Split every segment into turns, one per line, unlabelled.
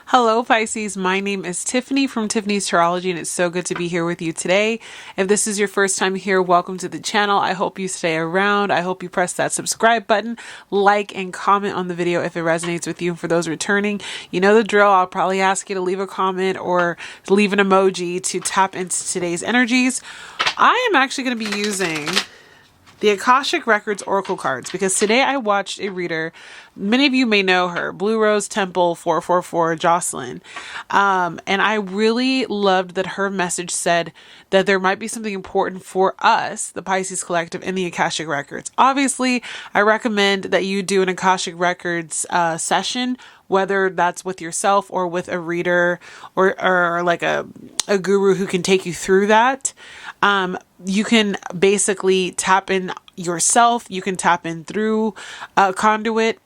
Hello Pisces, my name is Tiffany from Tiffany's Astrology and it's so good to be here with you today. If this is your first time here, welcome to the channel. I hope you stay around. I hope you press that subscribe button, like and comment on the video if it resonates with you. And for those returning, you know the drill. I'll probably ask you to leave a comment or leave an emoji to tap into today's energies. I am actually going to be using the Akashic Records Oracle cards because today I watched a reader. Many of you may know her, Blue Rose Temple 444 Jocelyn. And I really loved that her message said that there might be something important for us, the Pisces Collective, in the Akashic Records. Obviously, I recommend that you do an Akashic Records session, whether that's with yourself or with a reader or like a guru who can take you through that. You can basically tap in yourself. You can tap in through a conduit.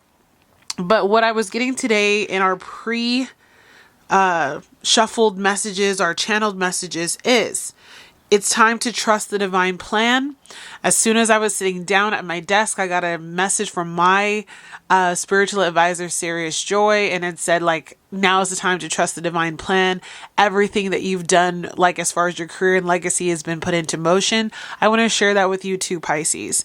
But what I was getting today in our shuffled messages, our channeled messages is it's time to trust the divine plan. As soon as I was sitting down at my desk, I got a message from my spiritual advisor, Serious Joy, and it said, like, now is the time to trust the divine plan. Everything that you've done, like as far as your career and legacy, has been put into motion. I want to share that with you too, Pisces.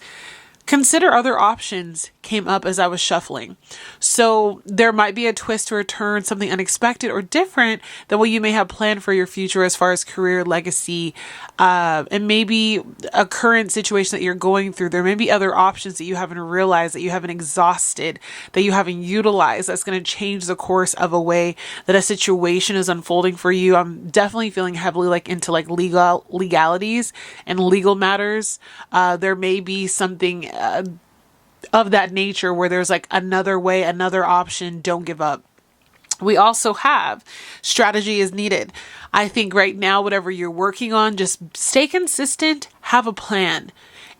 Consider other options came up as I was shuffling. So there might be a twist or a turn, something unexpected or different than what you may have planned for your future as far as career, legacy, and maybe a current situation that you're going through. There may be other options that you haven't realized, that you haven't exhausted, that you haven't utilized. That's going to change the course of a way that a situation is unfolding for you. I'm definitely feeling heavily into legalities and legal matters. There may be something of that nature where there's like another way, another option. Don't give up. We also have strategy is needed. I think right now, whatever you're working on, just stay consistent, have a plan,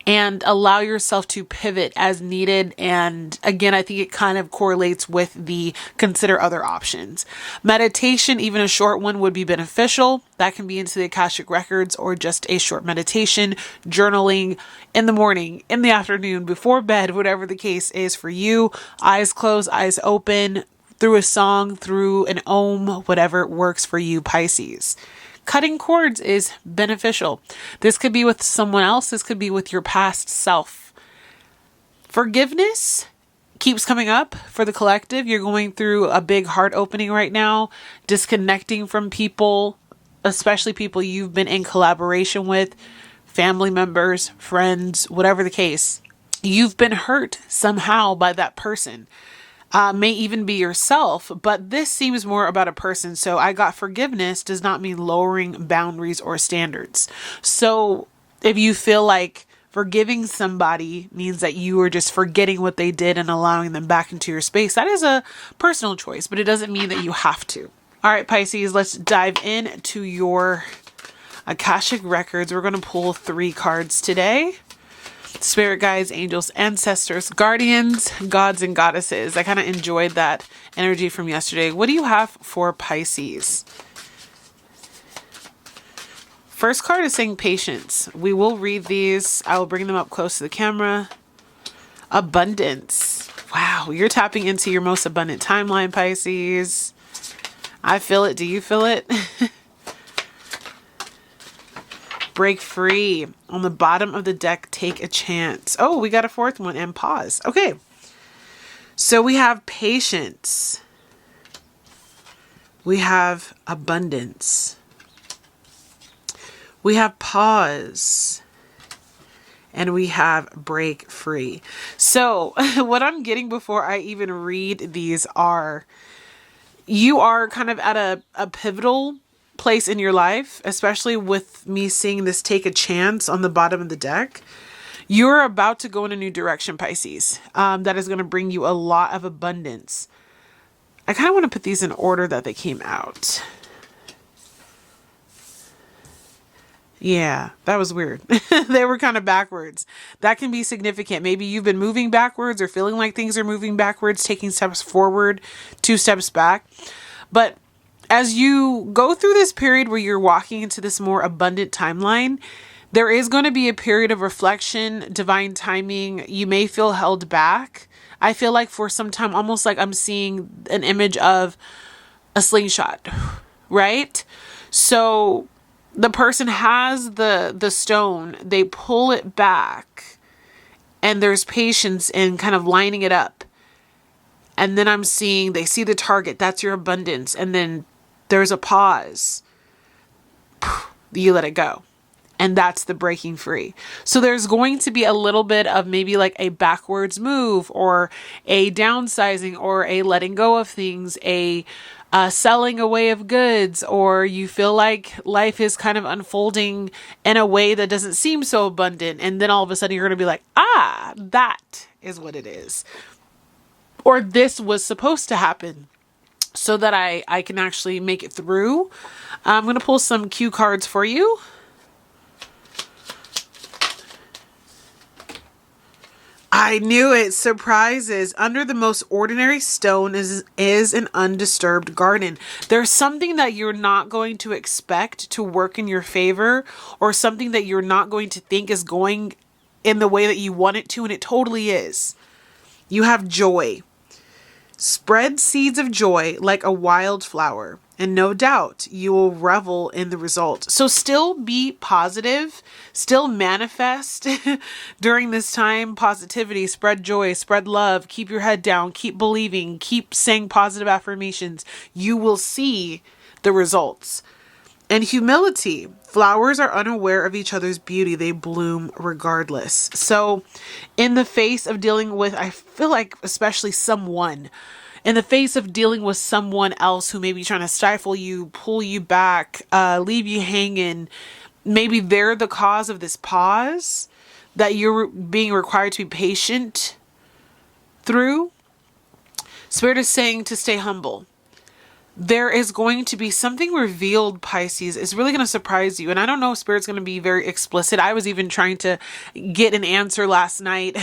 and allow yourself to pivot as needed. And again, I think it kind of correlates with the consider other options. Meditation, even a short one, would be beneficial. That can be into the Akashic Records or just a short meditation, journaling in the morning, in the afternoon, before bed, whatever the case is for you. Eyes closed, eyes open, through a song, through an om, whatever works for you, Pisces. Cutting cords is beneficial. This could be with someone else. This could be with your past self. Forgiveness keeps coming up for the collective. You're going through a big heart opening right now, disconnecting from people, especially people you've been in collaboration with, family members, friends, whatever the case. You've been hurt somehow by that person. May even be yourself, but this seems more about a person. So I got forgiveness does not mean lowering boundaries or standards. So if you feel like forgiving somebody means that you are just forgetting what they did and allowing them back into your space, that is a personal choice, but it doesn't mean that you have to. All right, Pisces, let's dive into your Akashic Records. We're going to pull 3 cards today. Spirit guides, angels, ancestors, guardians, gods, and goddesses. I kind of enjoyed that energy from yesterday. What do you have for Pisces? First card is saying patience. We will read these. I will bring them up close to the camera. Abundance. Wow, you're tapping into your most abundant timeline, Pisces. I feel it. Do you feel it? Break free. On the bottom of the deck, take a chance. Oh, we got a 4th one, and pause. Okay. So we have patience. We have abundance. We have pause. And we have break free. So what I'm getting before I even read these are, you are kind of at a pivotal place in your life, especially with me seeing this take a chance on the bottom of the deck. You're about to go in a new direction, Pisces. That is going to bring you a lot of abundance. I kind of want to put these in order that they came out. Yeah, that was weird. They were kind of backwards. That can be significant. Maybe you've been moving backwards or feeling like things are moving backwards, taking steps forward, 2 steps back. But as you go through this period where you're walking into this more abundant timeline, there is going to be a period of reflection, divine timing. You may feel held back. I feel like for some time, almost like I'm seeing an image of a slingshot, right? So the person has the stone, they pull it back, and there's patience in kind of lining it up. And then I'm seeing, they see the target, that's your abundance. And then there's a pause. You let it go. And that's the breaking free. So there's going to be a little bit of maybe like a backwards move, or a downsizing, or a letting go of things, a selling away of goods, or you feel like life is kind of unfolding in a way that doesn't seem so abundant. And then all of a sudden you're going to be like, that is what it is. Or this was supposed to happen so that I can actually make it through. I'm going to pull some cue cards for you. I knew it. Surprises. Under the most ordinary stone is an undisturbed garden. There's something that you're not going to expect to work in your favor, or something that you're not going to think is going in the way that you want it to, and it totally is. You have joy. Spread seeds of joy like a wildflower, and no doubt you will revel in the result. So still be positive, still manifest during this time. Positivity, spread joy, spread love, keep your head down, keep believing, keep saying positive affirmations. You will see the results. And humility. Flowers are unaware of each other's beauty. They bloom regardless. So in the face of dealing with, I feel like especially in the face of dealing with someone else who may be trying to stifle you, pull you back, leave you hanging, maybe they're the cause of this pause that you're being required to be patient through. Spirit is saying to stay humble. There is going to be something revealed, Pisces. It's really going to surprise you. And I don't know if Spirit's going to be very explicit. I was even trying to get an answer last night.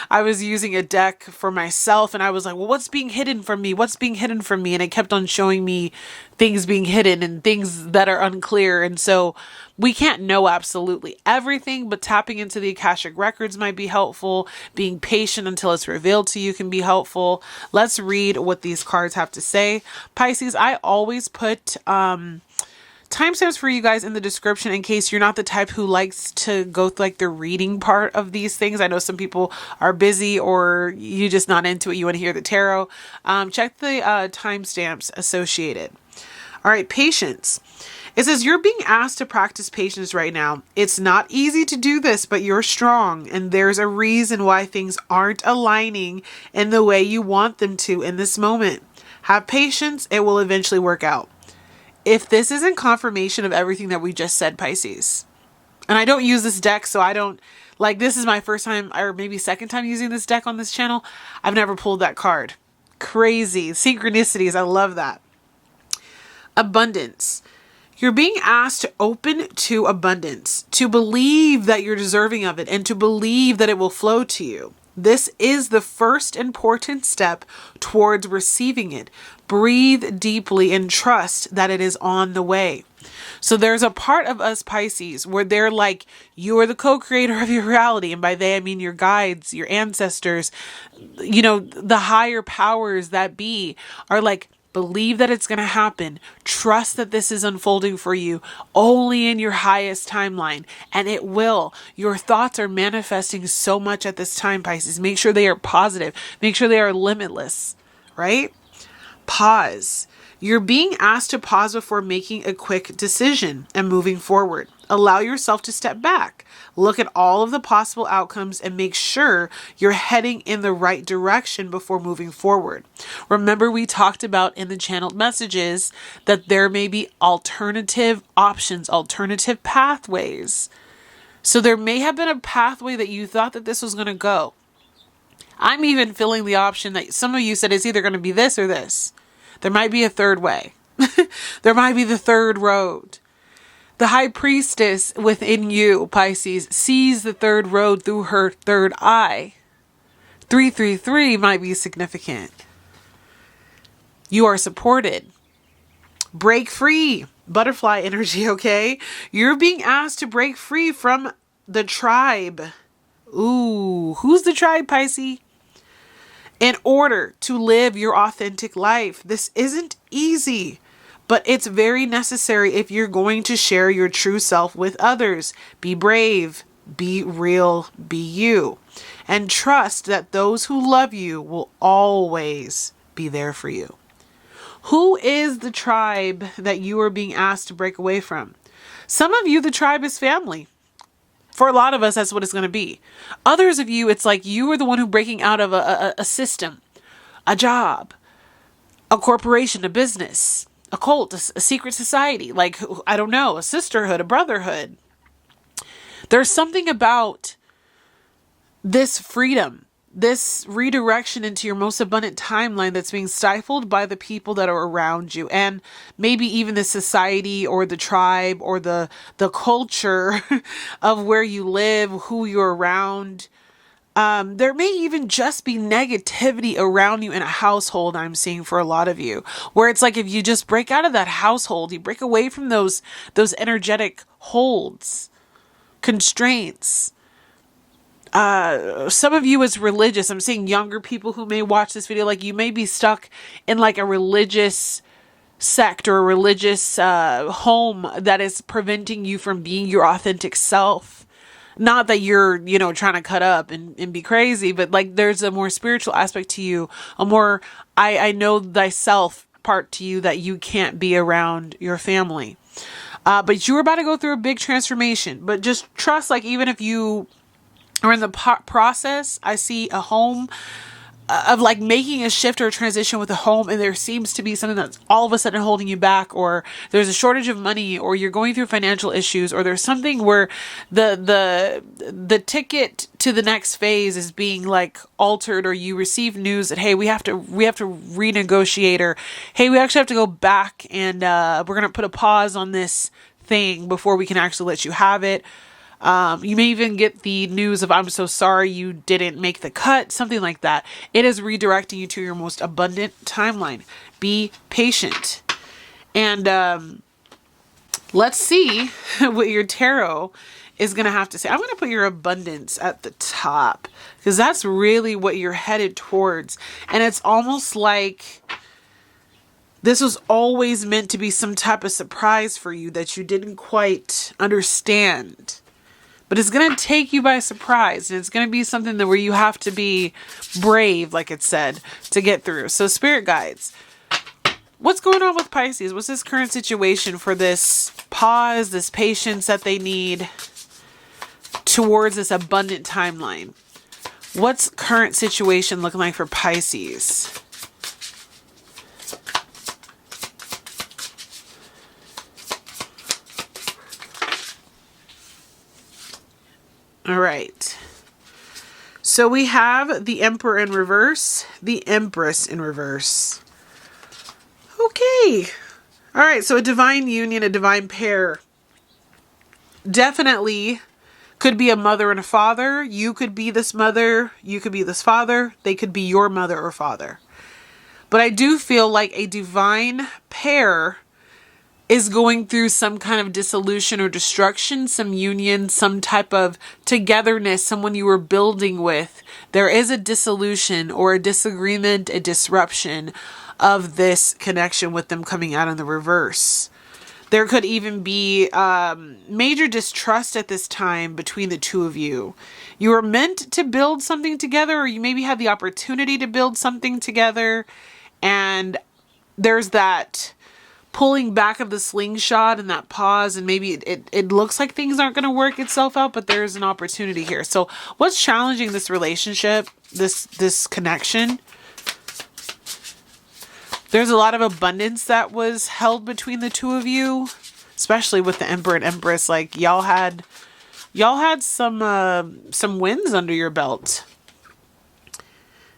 I was using a deck for myself, and I was like, well, what's being hidden from me? What's being hidden from me? And it kept on showing me things being hidden and things that are unclear. And so we can't know absolutely everything, but tapping into the Akashic records might be helpful. Being patient until it's revealed to you can be helpful. Let's read what these cards have to say. Pisces, I always put timestamps for you guys in the description in case you're not the type who likes to go through like the reading part of these things. I know some people are busy, or you just not into it. You want to hear the tarot. Check the timestamps associated. All right, patience. It says you're being asked to practice patience right now. It's not easy to do this, but you're strong, and there's a reason why things aren't aligning in the way you want them to in this moment. Have patience. It will eventually work out. If this isn't confirmation of everything that we just said, Pisces, and I don't use this deck, so I don't, like, this is my first time, or maybe second time using this deck on this channel. I've never pulled that card. Crazy. Synchronicities. I love that. Abundance. You're being asked to open to abundance, to believe that you're deserving of it, and to believe that it will flow to you. This is the first important step towards receiving it. Breathe deeply and trust that it is on the way. So there's a part of us, Pisces, where they're like, you are the co-creator of your reality. And by they, I mean your guides, your ancestors, the higher powers that be are like, believe that it's going to happen. Trust that this is unfolding for you only in your highest timeline, and it will. Your thoughts are manifesting so much at this time, Pisces. Make sure they are positive. Make sure they are limitless, right? Pause. You're being asked to pause before making a quick decision and moving forward. Allow yourself to step back. Look at all of the possible outcomes and make sure you're heading in the right direction before moving forward. Remember, we talked about in the channeled messages that there may be alternative options, alternative pathways. So there may have been a pathway that you thought that this was going to go. I'm even feeling the option that some of you said it's either going to be this or this. There might be a third way. There might be the third road. The high priestess within you, Pisces, sees the third road through her third eye. 333 might be significant. You are supported. Break free. Butterfly energy, okay? You're being asked to break free from the tribe. Ooh, who's the tribe, Pisces? in order to live your authentic life. This isn't easy, but it's very necessary if you're going to share your true self with others. Be brave, be real, be you, and trust that those who love you will always be there for you. Who is the tribe that you are being asked to break away from? Some of you, the tribe is family. For a lot of us, that's what it's going to be. Others of you, it's like you are the one who breaking out of a system, a job, a corporation, a business, a cult, a secret society, like, I don't know, a sisterhood, a brotherhood. There's something about this freedom, this redirection into your most abundant timeline that's being stifled by the people that are around you, and maybe even the society or the tribe or the culture of where you live, who you're around. There may even just be negativity around you in a household, I'm seeing for a lot of you, where it's like if you just break out of that household, you break away from those energetic holds, constraints. Some of you is religious. I'm seeing younger people who may watch this video, like you may be stuck in like a religious sect or a religious home that is preventing you from being your authentic self. Not that you're, trying to cut up and be crazy, but like there's a more spiritual aspect to you, a more I know thyself part to you that you can't be around your family. But you're about to go through a big transformation. But just trust, like even if you or in the process, I see a home of like making a shift or a transition with a home, and there seems to be something that's all of a sudden holding you back, or there's a shortage of money, or you're going through financial issues, or there's something where the ticket to the next phase is being like altered, or you receive news that, hey, we have to renegotiate, or hey, we actually have to go back and we're going to put a pause on this thing before we can actually let you have it. You may even get the news of, I'm so sorry you didn't make the cut, something like that. It is redirecting you to your most abundant timeline. Be patient. And let's see what your tarot is going to have to say. I'm going to put your abundance at the top because that's really what you're headed towards. And it's almost like this was always meant to be some type of surprise for you that you didn't quite understand. But it's going to take you by surprise, and it's going to be something that where you have to be brave, like it said, to get through. So spirit guides, what's going on with Pisces? What's this current situation for this pause, this patience that they need towards this abundant timeline? What's current situation looking like for Pisces? All right. So we have the Emperor in reverse, the Empress in reverse. Okay. All right. So a divine union, a divine pair. Definitely could be a mother and a father. You could be this mother. You could be this father. They could be your mother or father. But I do feel like a divine pair is going through some kind of dissolution or destruction, some union, some type of togetherness, someone you were building with. There is a dissolution or a disagreement, a disruption of this connection with them coming out in the reverse. There could even be major distrust at this time between the two of you. You were meant to build something together, or you maybe had the opportunity to build something together, and there's that pulling back of the slingshot and that pause, and maybe it looks like things aren't going to work itself out, but there's an opportunity here. So what's challenging this relationship, this connection? There's a lot of abundance that was held between the two of you, especially with the Emperor and Empress. Like y'all had some wins under your belt.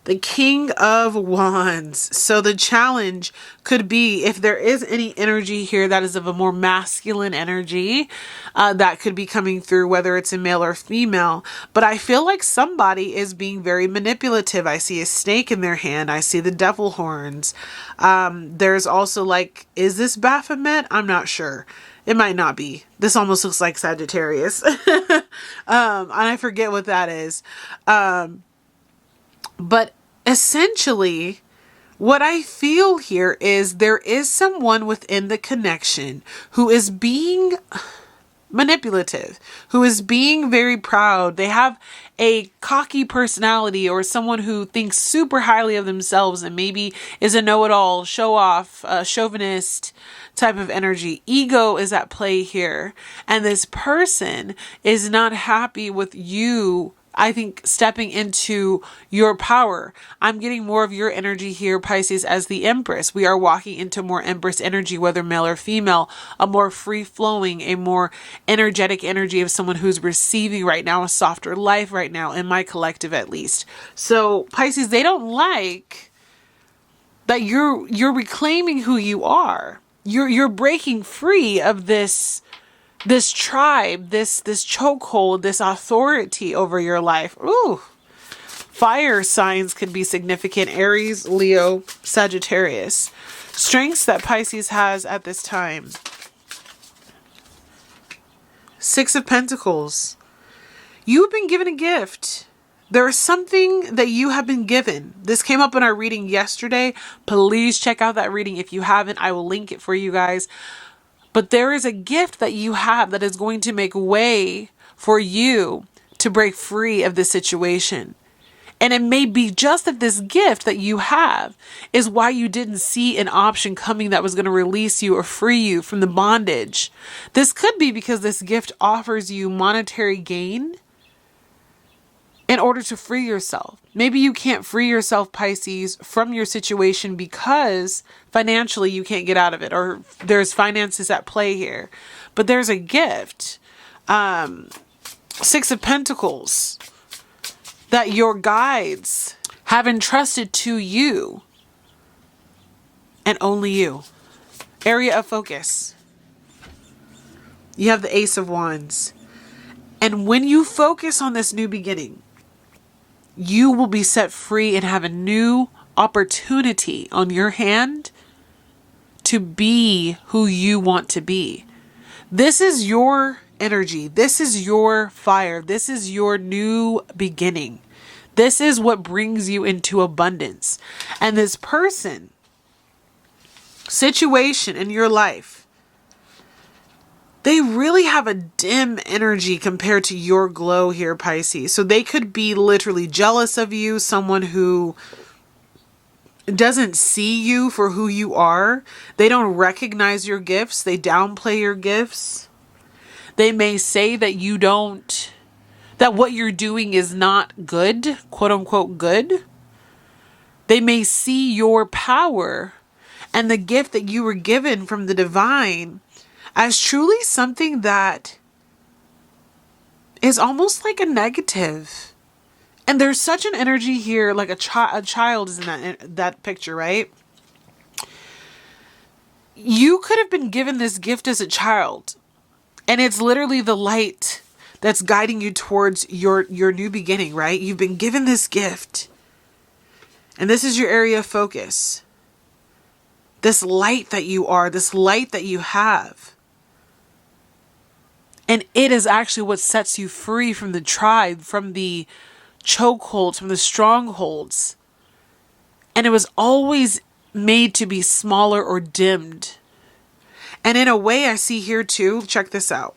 The King of Wands. So the challenge could be, if there is any energy here that is of a more masculine energy, that could be coming through, whether it's a male or female. But I feel like somebody is being very manipulative. I see a snake in their hand. I see the devil horns. There's also like, is this Baphomet? I'm not sure. It might not be. This almost looks like Sagittarius. And I forget what that is. But essentially, what I feel here is there is someone within the connection who is being manipulative, who is being very proud. They have a cocky personality, or someone who thinks super highly of themselves and maybe is a know-it-all, show-off, chauvinist type of energy. Ego is at play here. And this person is not happy with you, I think, stepping into your power. I'm getting more of your energy here, Pisces, as the Empress. We are walking into more Empress energy, whether male or female, a more free-flowing, a more energetic energy of someone who's receiving right now, a softer life right now, in my collective at least. So Pisces, they don't like that you're reclaiming who you are. You're breaking free of this tribe, this chokehold, this authority over your life. Ooh, fire signs can be significant. Aries, Leo, Sagittarius. Strengths that Pisces has at this time. Six of Pentacles. You've been given a gift. There is something that you have been given. This came up in our reading yesterday. Please check out that reading if you haven't. I will link it for you guys. But there is a gift that you have that is going to make way for you to break free of this situation. And it may be just that this gift that you have is why you didn't see an option coming that was going to release you or free you from the bondage. This could be because this gift offers you monetary gain in order to free yourself. Maybe you can't free yourself, Pisces, from your situation because financially you can't get out of it, or there's finances at play here. But there's a gift. Six of Pentacles that your guides have entrusted to you, and only you. Area of focus. You have the Ace of Wands. And when you focus on this new beginning, you will be set free and have a new opportunity on your hand to be who you want to be. This is your energy. This is your fire. This is your new beginning. This is what brings you into abundance. And this person, situation in your life, they really have a dim energy compared to your glow here, Pisces. So they could be literally jealous of you, someone who doesn't see you for who you are. They don't recognize your gifts. They downplay your gifts. They may say that that what you're doing is not good, quote unquote good. They may see your power and the gift that you were given from the divine as truly something that is almost like a negative. And there's such an energy here, like a child is in that picture, right? You could have been given this gift as a child, and it's literally the light that's guiding you towards your new beginning, right? You've been given this gift, and this is your area of focus. This light that you are, this light that you have. And it is actually what sets you free from the tribe, from the chokeholds, from the strongholds. And it was always made to be smaller or dimmed. And in a way, I see here too, check this out.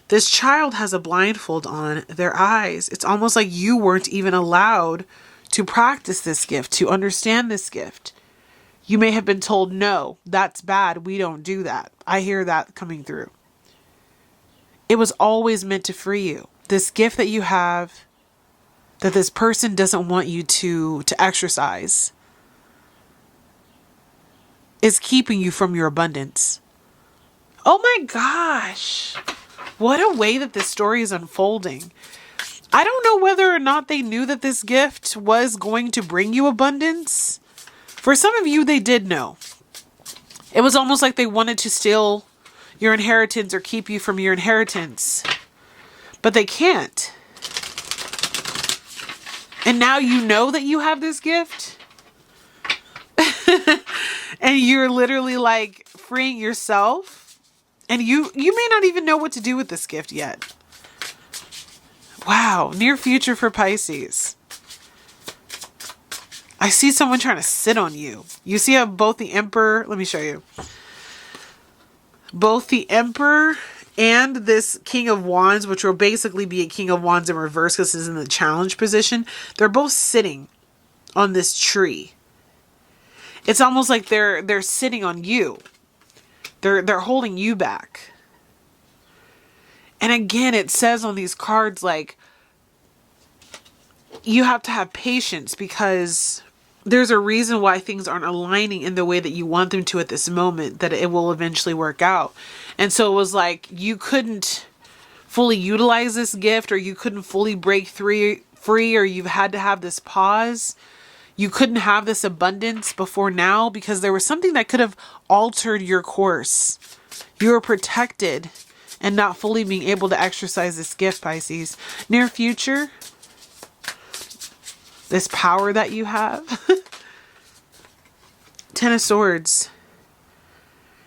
This child has a blindfold on their eyes. It's almost like you weren't even allowed to practice this gift, to understand this gift. You may have been told, no, that's bad. We don't do that. I hear that coming through. It was always meant to free you. This gift that you have, that this person doesn't want you to exercise, is keeping you from your abundance. Oh my gosh. What a way that this story is unfolding. I don't know whether or not they knew that this gift was going to bring you abundance. For some of you, they did know. It was almost like they wanted to steal your inheritance or keep you from your inheritance. But they can't. And now you know that you have this gift. And you're literally like freeing yourself. And you may not even know what to do with this gift yet. Wow. Near future for Pisces. I see someone trying to sit on you. You see how both the Emperor, let me show you. Both the Emperor and this King of Wands, which will basically be a King of Wands in reverse because it's in the challenge position. They're both sitting on this tree. It's almost like they're sitting on you. They're holding you back. And again, it says on these cards, like, you have to have patience because there's a reason why things aren't aligning in the way that you want them to at this moment, that it will eventually work out. And so it was like you couldn't fully utilize this gift, or you couldn't fully break free, or you've had to have this pause. You couldn't have this abundance before now because there was something that could have altered your course. You were protected and not fully being able to exercise this gift, Pisces. Near future, this power that you have. Ten of Swords.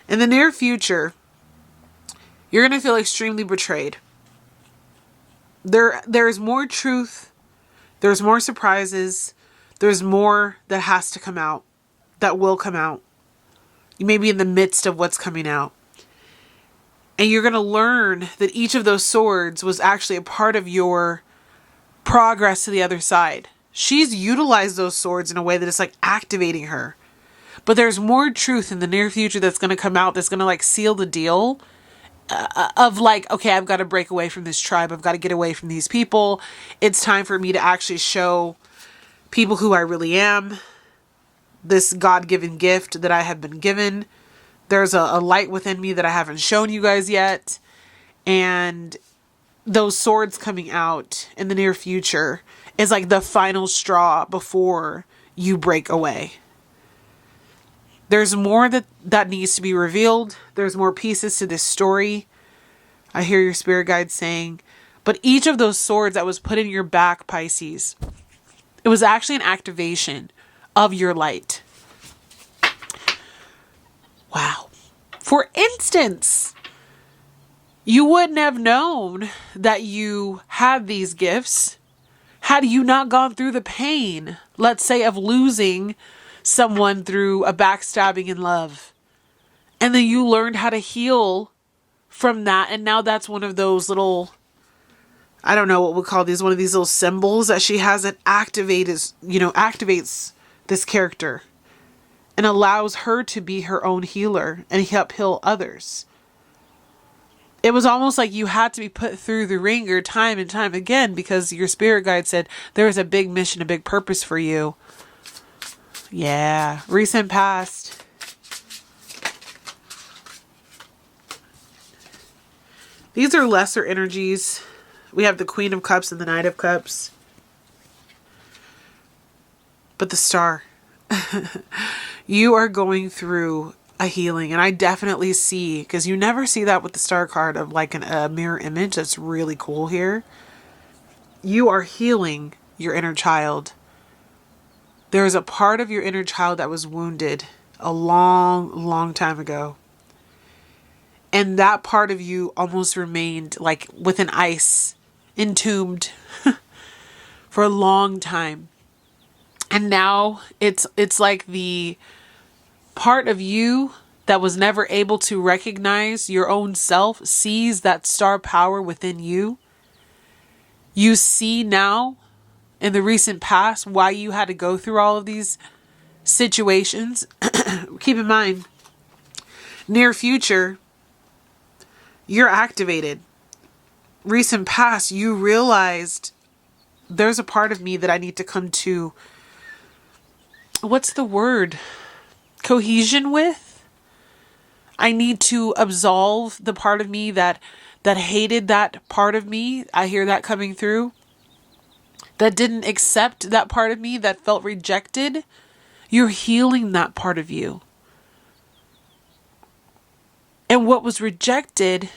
In the near future, you're going to feel extremely betrayed. There's more truth. There's more surprises. There's more that has to come out. That will come out. You may be in the midst of what's coming out. And you're going to learn that each of those swords was actually a part of your progress to the other side. She's utilized those swords in a way that it's like activating her. But there's more truth in the near future that's going to come out that's going to like seal the deal of like, okay, I've got to break away from this tribe. I've got to get away from these people. It's time for me to actually show people who I really am. This God-given gift that I have been given. There's a light within me that I haven't shown you guys yet. And those swords coming out in the near future is like the final straw before you break away. There's more that needs to be revealed. There's more pieces to this story. I hear your spirit guide saying, but each of those swords that was put in your back, Pisces, it was actually an activation of your light. Wow. For instance, you wouldn't have known that you had these gifts had you not gone through the pain, let's say, of losing someone through a backstabbing in love. And then you learned how to heal from that. And now that's one of those little, I don't know what we'll call these, one of these little symbols that she has that activates this character and allows her to be her own healer and help heal others. It was almost like you had to be put through the ringer time and time again because your spirit guide said there was a big mission, a big purpose for you. Yeah, recent past. These are lesser energies. We have the Queen of Cups and the Knight of Cups. But the Star. You are going through a healing. And I definitely see, because you never see that with the Star card of like a mirror image. That's really cool here. You are healing your inner child. There is a part of your inner child that was wounded a long, long time ago. And that part of you almost remained like with an ice, entombed for a long time. And now it's like the part of you that was never able to recognize your own self sees that star power within you. You see now in the recent past why you had to go through all of these situations. Keep in mind, near future, you're activated. Recent past, you realized there's a part of me that I need to come to, what's the word? Cohesion with? I need to absolve the part of me that hated that part of me. I hear that coming through. That didn't accept that part of me, that felt rejected. You're healing that part of you. And what was rejected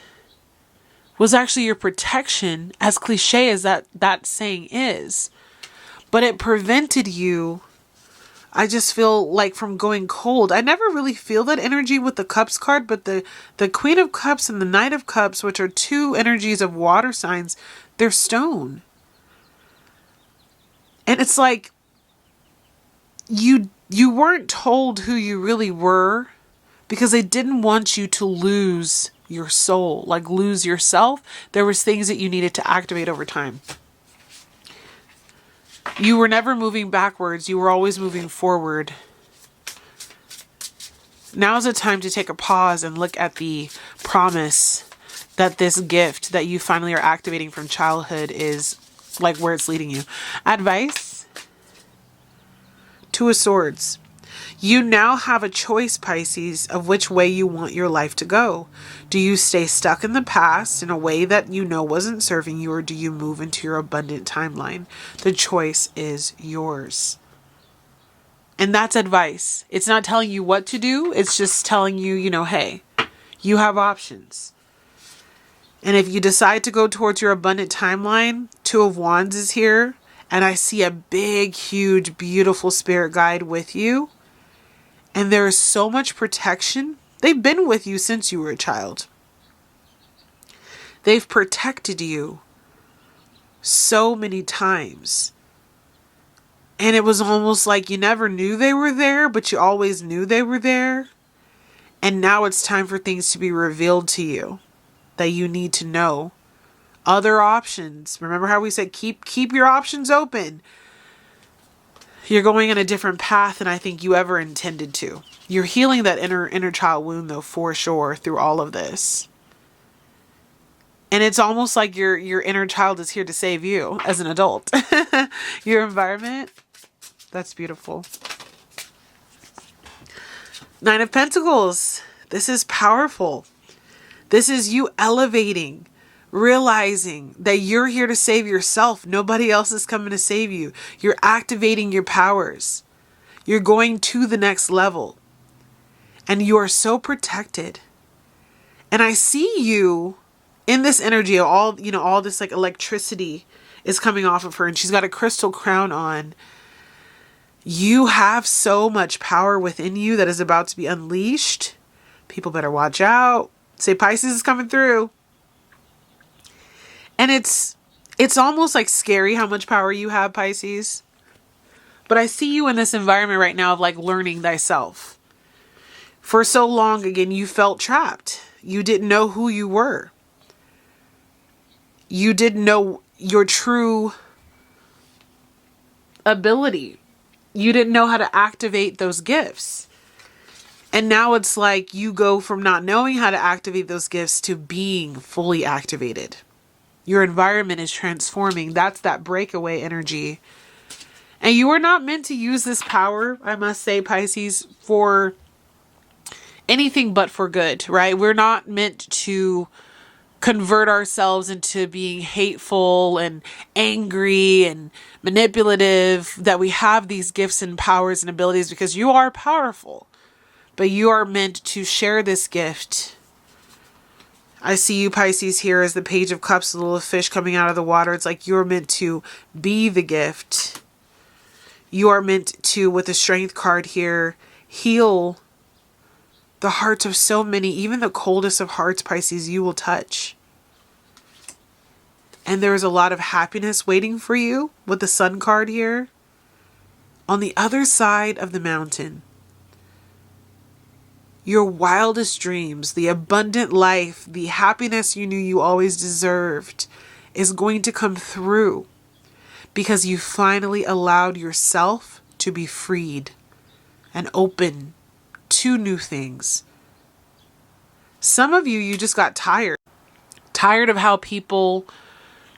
was actually your protection, as cliche as that saying is. But it prevented you, I just feel like, from going cold. I never really feel that energy with the Cups card, but the Queen of Cups and the Knight of Cups, which are two energies of water signs, they're stone. And it's like you weren't told who you really were because they didn't want you to lose your soul, like lose yourself. There was things that you needed to activate over time. You were never moving backwards. You were always moving forward. Now is the time to take a pause and look at the promise that this gift that you finally are activating from childhood is like where it's leading you. Advice. Two of Swords. You now have a choice, Pisces, of which way you want your life to go. Do you stay stuck in the past in a way that you know wasn't serving you, or do you move into your abundant timeline? The choice is yours. And that's advice. It's not telling you what to do. It's just telling you, hey, you have options. And if you decide to go towards your abundant timeline, Two of Wands is here. And I see a big, huge, beautiful spirit guide with you. And there is so much protection. They've been with you since you were a child. They've protected you so many times. And it was almost like you never knew they were there, but you always knew they were there. And now it's time for things to be revealed to you that you need to know. Other options. Remember how we said keep your options open. You're going in a different path than I think you ever intended to. You're healing that inner child wound, though, for sure, through all of this. And it's almost like your inner child is here to save you as an adult. Your environment. That's beautiful. Nine of Pentacles. This is powerful. This is you elevating, realizing that you're here to save yourself. Nobody else is coming to save you. You're activating your powers. You're going to the next level. And you are so protected. And I see you in this energy, all this like electricity is coming off of her, and she's got a crystal crown on. You have so much power within you that is about to be unleashed. People better watch out. Say Pisces is coming through. And it's almost like scary how much power you have, Pisces. But I see you in this environment right now of like learning thyself. For so long, again, you felt trapped. You didn't know who you were. You didn't know your true ability. You didn't know how to activate those gifts. And now it's like you go from not knowing how to activate those gifts to being fully activated. Your environment is transforming. That's that breakaway energy. And you are not meant to use this power, I must say, Pisces, for anything but for good, right? We're not meant to convert ourselves into being hateful and angry and manipulative, that we have these gifts and powers and abilities because you are powerful. But you are meant to share this gift. I see you, Pisces, here as the Page of Cups, a little fish coming out of the water. It's like you're meant to be the gift. You are meant to, with the Strength card here, heal the hearts of so many. Even the coldest of hearts, Pisces, you will touch. And there is a lot of happiness waiting for you with the Sun card here. On the other side of the mountain, your wildest dreams, the abundant life, the happiness you knew you always deserved is going to come through because you finally allowed yourself to be freed and open to new things. Some of you just got tired of how people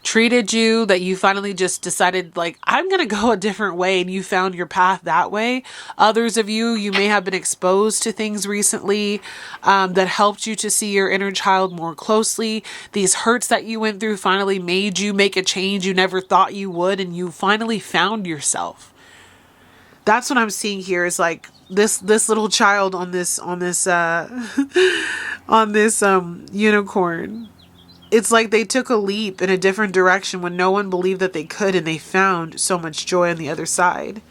treated you, that you finally just decided, like, I'm going to go a different way, and you found your path that way. Others of you may have been exposed to things recently that helped you to see your inner child more closely. These hurts that you went through finally made you make a change you never thought you would, and you finally found yourself. That's what I'm seeing here, is like this little child on this unicorn. It's like they took a leap in a different direction when no one believed that they could, and they found so much joy on the other side.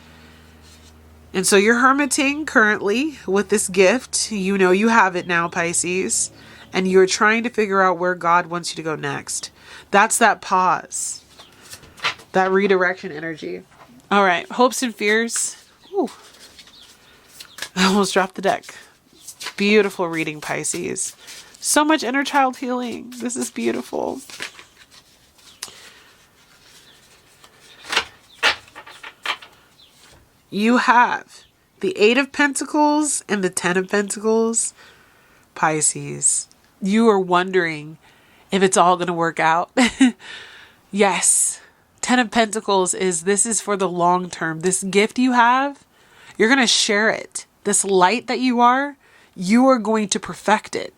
And so you're hermiting currently with this gift. You know you have it now, Pisces, and you're trying to figure out where God wants you to go next. That's that pause, that redirection energy. All right, hopes and fears. Ooh. I almost dropped the deck. Beautiful reading, Pisces. So much inner child healing. This is beautiful. You have the Eight of Pentacles and the Ten of Pentacles. Pisces, you are wondering if it's all going to work out. Yes. Ten of Pentacles this is for the long term. This gift you have, you're going to share it. This light that you are going to perfect it.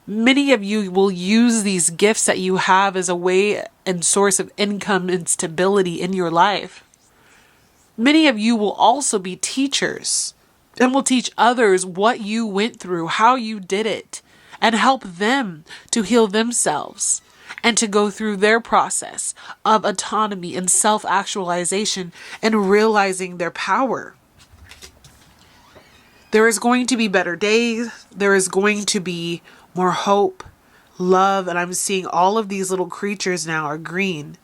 Many of you will use these gifts that you have as a way and source of income and stability in your life. Many of you will also be teachers and will teach others what you went through, how you did it, and help them to heal themselves and to go through their process of autonomy and self-actualization and realizing their power. There is going to be better days. There is going to be more hope, love, and I'm seeing all of these little creatures now are green.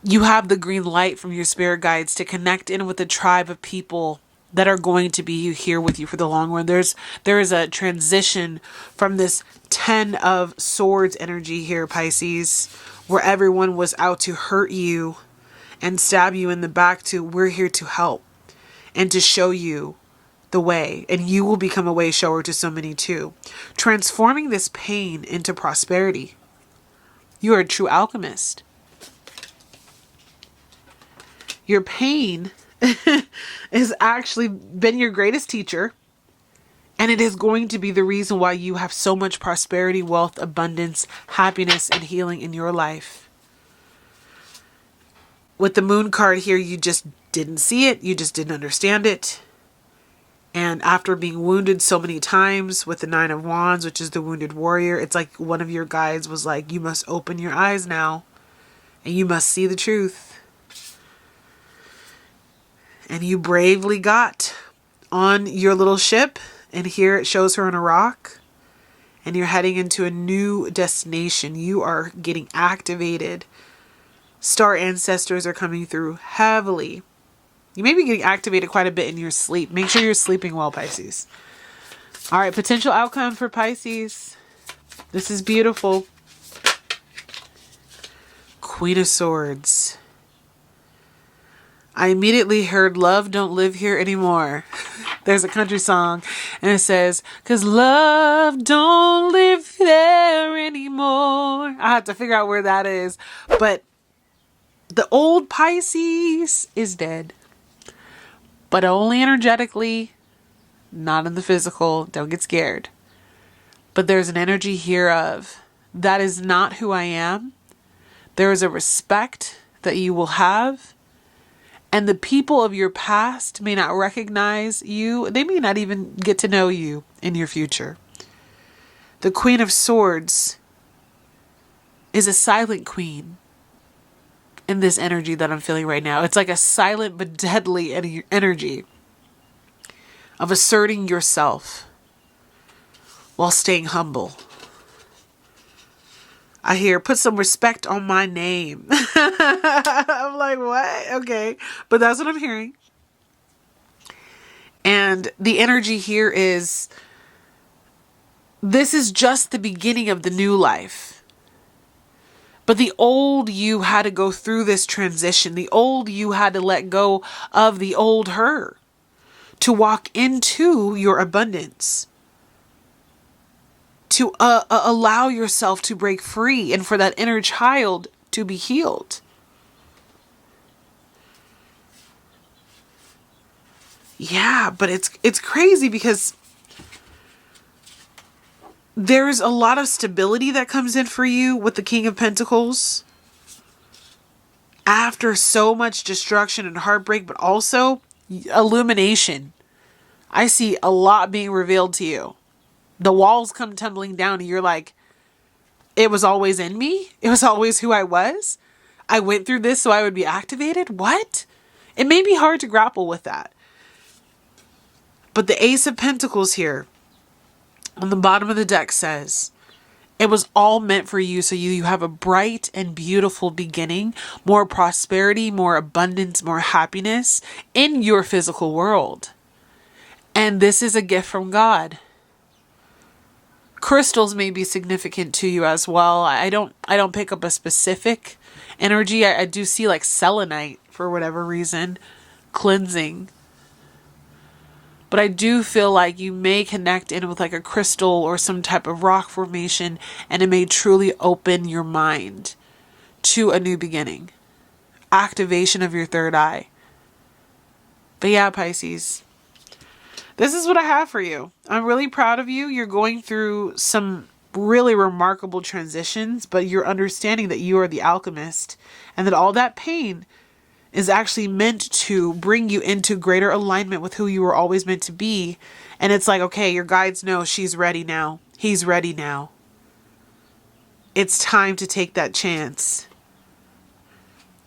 You have the green light from your spirit guides to connect in with a tribe of people that are going to be here with you for the long run. There is a transition from this 10 of Swords energy here, Pisces, where everyone was out to hurt you and stab you in the back, to we're here to help and to show you the way, and you will become a way shower to so many too. Transforming this pain into prosperity. You are a true alchemist. Your pain has actually been your greatest teacher, and it is going to be the reason why you have so much prosperity, wealth, abundance, happiness, and healing in your life. With the Moon card here, you just didn't see it. You just didn't understand it. And after being wounded so many times with the Nine of Wands, which is the wounded warrior, it's like one of your guides was like, you must open your eyes now and you must see the truth. And you bravely got on your little ship, and here it shows her on a rock, and you're heading into a new destination. You are getting activated. Star ancestors are coming through heavily. You may be getting activated quite a bit in your sleep. Make sure you're sleeping well, Pisces. All right, potential outcome for Pisces. This is beautiful. Queen of Swords. I immediately heard Love Don't Live Here Anymore. There's a country song and it says, 'cause love don't live there anymore. I have to figure out where that is. But the old Pisces is dead. But only energetically, not in the physical. Don't get scared. But there's an energy here of, that is not who I am. There is a respect that you will have. And the people of your past may not recognize you. They may not even get to know you in your future. The Queen of Swords is a silent queen in this energy that I'm feeling right now. It's like a silent but deadly energy of asserting yourself while staying humble. I hear, put some respect on my name. I'm like, what? Okay. But that's what I'm hearing. And the energy here is, this is just the beginning of the new life. But the old you had to go through this transition. The old you had to let go of the old her to walk into your abundance. To allow yourself to break free and for that inner child to be healed. Yeah, but it's crazy because there's a lot of stability that comes in for you with the King of Pentacles. After so much destruction and heartbreak, but also illumination. I see a lot being revealed to you. The walls come tumbling down and you're like, it was always in me. It was always who I was. I went through this so I would be activated. What? It may be hard to grapple with that. But the Ace of Pentacles here on the bottom of the deck says, It was all meant for you, so you have a bright and beautiful beginning, more prosperity, more abundance, more happiness in your physical world. And this is a gift from God. Crystals may be significant to you as well. I don't pick up a specific energy. I do see like selenite for whatever reason, cleansing. But I do feel like you may connect in with like a crystal or some type of rock formation, and it may truly open your mind to a new beginning. Activation of your third eye. But yeah, Pisces, this is what I have for you. I'm really proud of you. You're going through some really remarkable transitions, but you're understanding that you are the alchemist and that all that pain is actually meant to bring you into greater alignment with who you were always meant to be. And it's like, okay, your guides know she's ready now. He's ready now. It's time to take that chance.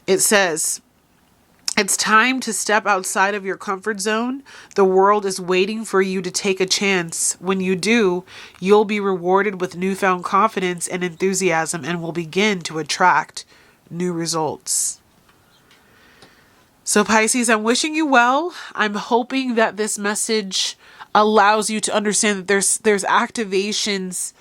It says, it's time to step outside of your comfort zone. The world is waiting for you to take a chance. When you do, you'll be rewarded with newfound confidence and enthusiasm and will begin to attract new results. So Pisces, I'm wishing you well. I'm hoping that this message allows you to understand that there's activations,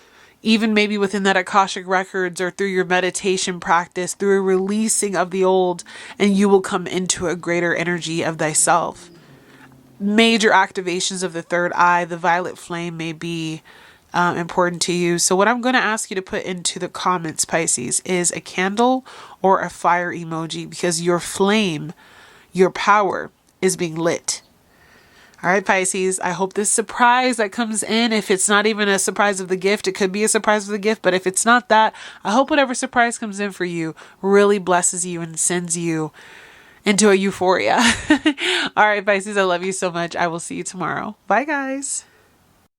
even maybe within that Akashic records or through your meditation practice, through a releasing of the old, and you will come into a greater energy of thyself. Major activations of the third eye, the violet flame may be important to you. So what I'm going to ask you to put into the comments, Pisces, is a candle or a fire emoji, because your flame, your power is being lit. All right, Pisces, I hope this surprise that comes in, if it's not even a surprise of the gift, it could be a surprise of the gift, but if it's not that, I hope whatever surprise comes in for you really blesses you and sends you into a euphoria. All right, Pisces, I love you so much. I will see you tomorrow. Bye, guys.